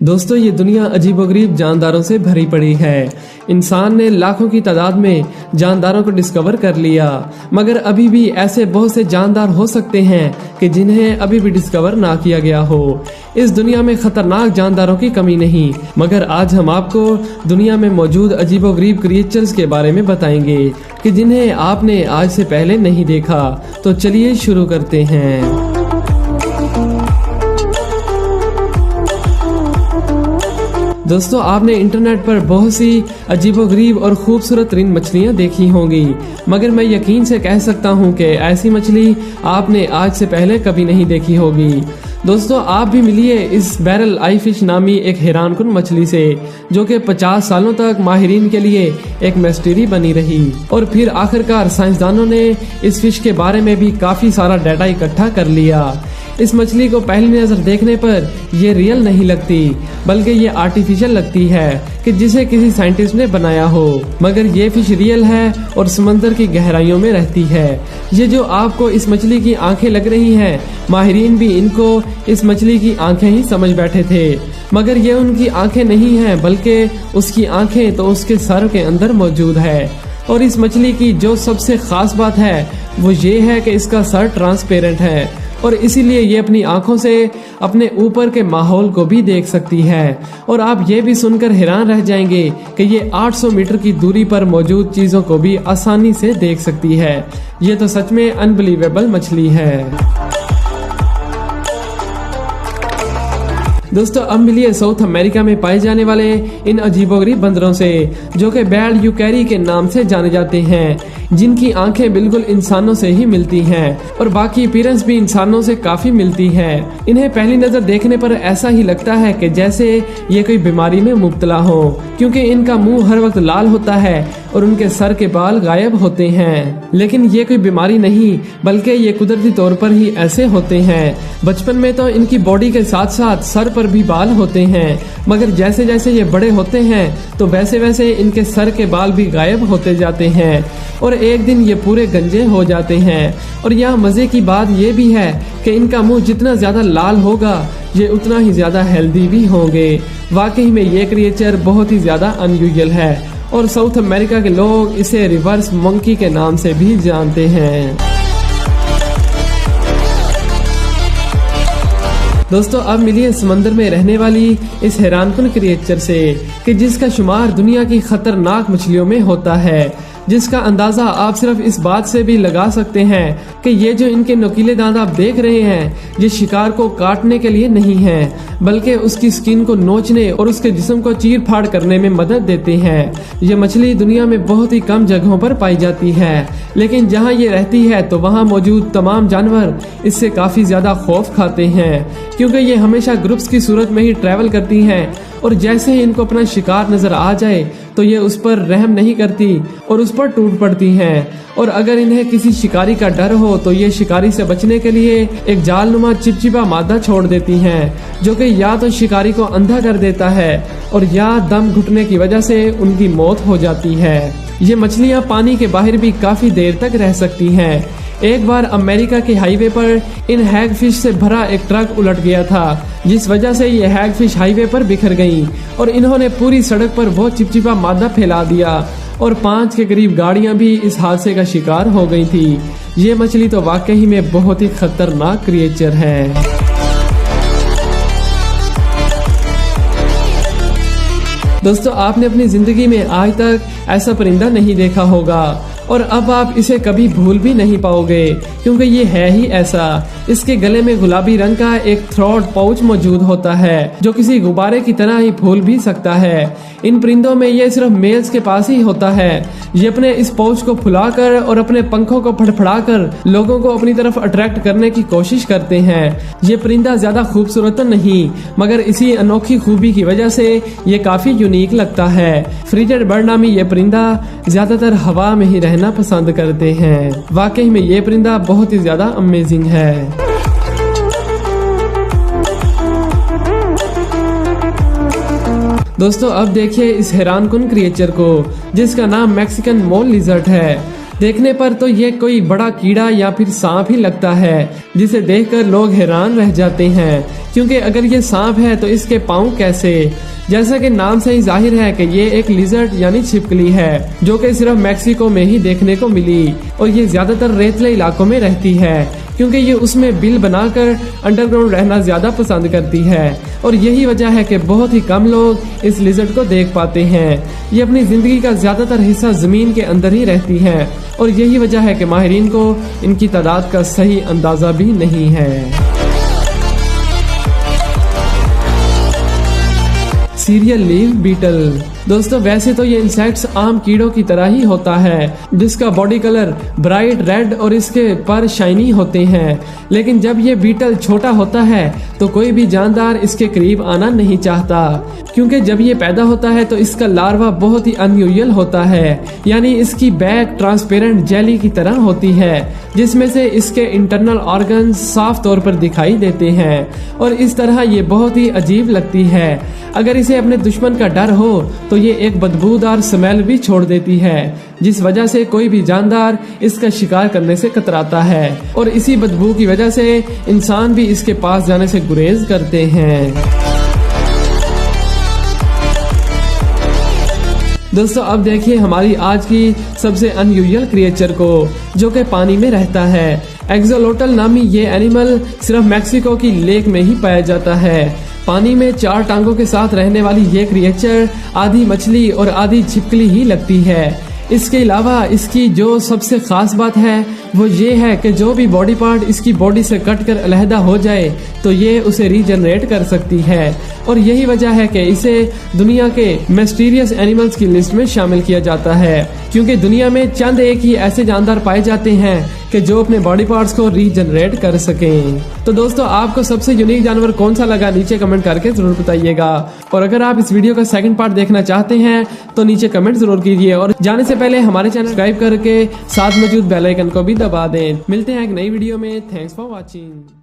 दोस्तों, ये दुनिया अजीबोगरीब जानदारों से भरी पड़ी है। इंसान ने लाखों की तादाद में जानदारों को डिस्कवर कर लिया, मगर अभी भी ऐसे बहुत से जानदार हो सकते हैं कि जिन्हें अभी भी डिस्कवर ना किया गया हो। इस दुनिया में खतरनाक जानदारों की कमी नहीं, मगर आज हम आपको दुनिया में मौजूद अजीबोगरीब क्रिएचर्स के बारे में बताएंगे कि जिन्हें आपने आज से पहले नहीं देखा। तो चलिए शुरू करते हैं। दोस्तों, आपने इंटरनेट पर बहुत सी अजीबोगरीब और खूबसूरत रिंग मछलियां देखी होंगी, मगर मैं यकीन से कह सकता हूं कि ऐसी मछली आपने आज से पहले कभी नहीं देखी होगी। दोस्तों, आप भी मिलिए इस बैरल आई फिश नामी एक हैरानकुन मछली से, जो कि 50 सालों तक माहिरीन के लिए एक मिस्ट्री बनी रही। और फिर आखिरकार साइंसदानों ने इस फिश के बारे में भी काफी सारा डाटा इकट्ठा कर लिया। इस मछली को पहली नजर देखने पर ये रियल नहीं लगती, बल्कि ये आर्टिफिशियल लगती है कि जिसे किसी साइंटिस्ट ने बनाया हो, मगर ये फिश रियल है और समंदर की गहराइयों में रहती है। ये जो आपको इस मछली की आंखें लग रही हैं, माहिरीन भी इनको इस मछली की आंखें ही समझ बैठे थे, मगर ये उनकी आंखें नहीं हैं, बल्कि उसकी आंखें तो उसके सर के अंदर मौजूद है। और इस मछली की जो सबसे खास बात है वो ये है कि इसका सर ट्रांसपेरेंट है और इसीलिए ये अपनी आंखों से अपने ऊपर के माहौल को भी देख सकती है। और आप ये भी सुनकर हैरान रह जाएंगे कि ये 800 मीटर की दूरी पर मौजूद चीजों को भी आसानी से देख सकती है। ये तो सच में अनबिलीवेबल मछली है। दोस्तों, अब मिलिए साउथ अमेरिका में पाए जाने वाले इन अजीबोगरीब बंदरों से, जो कि बैड यूकैरी के नाम से जाने जाते हैं, जिनकी आंखें बिल्कुल इंसानों से ही मिलती हैं और बाकी अपीयरेंस भी इंसानों से काफी मिलती है। इन्हें पहली नजर देखने पर ऐसा ही लगता है कि जैसे ये कोई बीमारी में मुब्तला हो, क्योंकि इनका मुंह हर वक्त लाल होता है और उनके सर के बाल गायब होते हैं। लेकिन ये कोई बीमारी नहीं, बल्कि ये कुदरती तौर पर ही ऐसे होते हैं। बचपन में तो इनकी बॉडी के साथ साथ सर पर भी बाल होते हैं, मगर जैसे जैसे ये बड़े होते हैं तो वैसे वैसे इनके सर के बाल भी गायब होते जाते हैं और एक दिन ये पूरे गंजे हो जाते हैं। और यहाँ मजे की बात ये भी है कि इनका मुंह जितना ज्यादा लाल होगा, ये उतना ही ज्यादा हेल्दी भी होंगे। वाकई में ये क्रिएचर बहुत ही ज्यादा अनयूजुअल है और साउथ अमेरिका के लोग इसे रिवर्स मंकी के नाम से भी जानते हैं। दोस्तों, अब मिलिए समंदर में रहने वाली इस हैरानकुन क्रिएचर से कि जिसका शुमार दुनिया की खतरनाक मछलियों में होता है, जिसका अंदाजा आप सिर्फ इस बात से भी लगा सकते हैं कि ये जो इनके नुकीले दांत आप देख रहे हैं, ये शिकार को काटने के लिए नहीं हैं, बल्कि उसकी स्किन को नोचने और उसके जिस्म को चीर फाड़ करने में मदद देते हैं। ये मछली दुनिया में बहुत ही कम जगहों पर पाई जाती है, लेकिन जहाँ ये रहती है तो वहाँ मौजूद तमाम जानवर इससे काफी ज्यादा खौफ खाते हैं, क्योंकि ये हमेशा ग्रुप्स की सूरत में ही ट्रैवल करती हैं और जैसे ही इनको अपना शिकार नजर आ जाए तो ये उस पर रहम नहीं करती और उस पर टूट पड़ती हैं। और अगर इन्हें किसी शिकारी का डर हो तो ये शिकारी से बचने के लिए एक जालनुमा चिपचिपा मादा छोड़ देती हैं, जो कि या तो शिकारी को अंधा कर देता है और या दम घुटने की वजह से उनकी मौत हो जाती है। ये मछलियाँ पानी के बाहर भी काफी देर तक रह सकती हैं। एक बार अमेरिका के हाईवे पर इन हैग फिश से भरा एक ट्रक उलट गया था, जिस वजह से ये हैग फिश हाईवे पर बिखर गईं और इन्होंने पूरी सड़क पर वो चिपचिपा मादा फैला दिया और 5 के करीब गाड़ियां भी इस हादसे का शिकार हो गई थी। ये मछली तो वाकई में बहुत ही खतरनाक क्रिएचर है। दोस्तों, आपने अपनी जिंदगी में आज तक ऐसा परिंदा नहीं देखा होगा और अब आप इसे कभी भूल भी नहीं पाओगे, क्योंकि ये है ही ऐसा। इसके गले में गुलाबी रंग का एक थ्रोट पाउच मौजूद होता है, जो किसी गुब्बारे की तरह ही फूल भी सकता है। इन परिंदों में ये सिर्फ मेल्स के पास ही होता है। ये अपने इस पाउच को फुलाकर और अपने पंखों को फड़फड़ाकर लोगों को अपनी तरफ अट्रैक्ट करने की कोशिश करते हैं। ये परिंदा ज्यादा खूबसूरत तो नहीं, मगर इसी अनोखी खूबी की वजह से ये काफी यूनिक लगता है। फ्रिजेड बर्ड नामी ये परिंदा ज्यादातर हवा में ही रहना पसंद करते हैं। वाकई में ये परिंदा बहुत ही ज्यादा अमेजिंग है। दोस्तों, अब देखिए इस हैरानकुन क्रिएचर को, जिसका नाम मैक्सिकन मोल लिजर्ड है। देखने पर तो ये कोई बड़ा कीड़ा या फिर सांप ही लगता है, जिसे देखकर लोग हैरान रह जाते हैं, क्योंकि अगर ये सांप है तो इसके पाँव कैसे। जैसा कि नाम से ही जाहिर है कि ये एक लिजर्ड यानी छिपकली है, जो कि सिर्फ मैक्सिको में ही देखने को मिली और ये ज्यादातर रेतले इलाकों में रहती है, क्योंकि ये उसमें बिल बनाकर अंडरग्राउंड रहना ज्यादा पसंद करती है। और यही वजह है कि बहुत ही कम लोग इस लिजर्ड को देख पाते हैं। ये अपनी जिंदगी का ज्यादातर हिस्सा जमीन के अंदर ही रहती है और यही वजह है कि माहिरीन को इनकी तादाद का सही अंदाजा भी नहीं है। Cereal leaf beetle. दोस्तों वैसे तो ये इंसेक्ट्स आम कीड़ों की तरह ही होता है, जिसका बॉडी कलर ब्राइट रेड और इसके पर शाइनी होते हैं, लेकिन जब ये बीटल छोटा होता है तो कोई भी जानदार इसके करीब आना नहीं चाहता, क्योंकि जब ये पैदा होता है तो इसका लार्वा बहुत ही अनयूजुअल होता है, यानी इसकी बैक ट्रांसपेरेंट जेली की तरह होती है, जिसमें से इसके इंटरनल ऑर्गन्स साफ तौर पर दिखाई देते हैं और इस तरह ये बहुत ही अजीब लगती है। अगर इसे अपने दुश्मन का डर हो तो ये एक बदबूदार स्मेल भी छोड़ देती है, जिस वजह से कोई भी जानदार इसका शिकार करने से कतराता है और इसी बदबू की वजह से इंसान भी इसके पास जाने से गुरेज करते हैं। दोस्तों अब देखिए हमारी आज की सबसे अनयूजुअल क्रिएचर को, जो कि पानी में रहता है। एक्सोलोटल नामी ये एनिमल सिर्फ मैक्सिको की लेक में ही पाया जाता है। पानी में 4 टांगों के साथ रहने वाली ये क्रिएचर आधी मछली और आधी छिपकली ही लगती है। इसके अलावा इसकी जो सबसे खास बात है वो ये है कि जो भी बॉडी पार्ट इसकी बॉडी से कट कर अलहदा हो जाए तो ये उसे रीजनरेट कर सकती है और यही वजह है कि इसे दुनिया के मिस्टीरियस एनिमल्स की लिस्ट में शामिल किया जाता है, क्योंकि दुनिया में चंद एक ही ऐसे जानदार पाए जाते हैं कि जो अपने बॉडी पार्ट्स को रीजनरेट कर सकें। तो दोस्तों आपको सबसे यूनिक जानवर कौन सा लगा नीचे कमेंट करके जरूर बताइएगा, और अगर आप इस वीडियो का सेकंड पार्ट देखना चाहते हैं तो नीचे कमेंट जरूर कीजिए और जाने से पहले हमारे चैनल सब्सक्राइब करके साथ मौजूद बेल आइकन को भी दबा दें। मिलते हैं एक नई वीडियो में। Thanks for watching.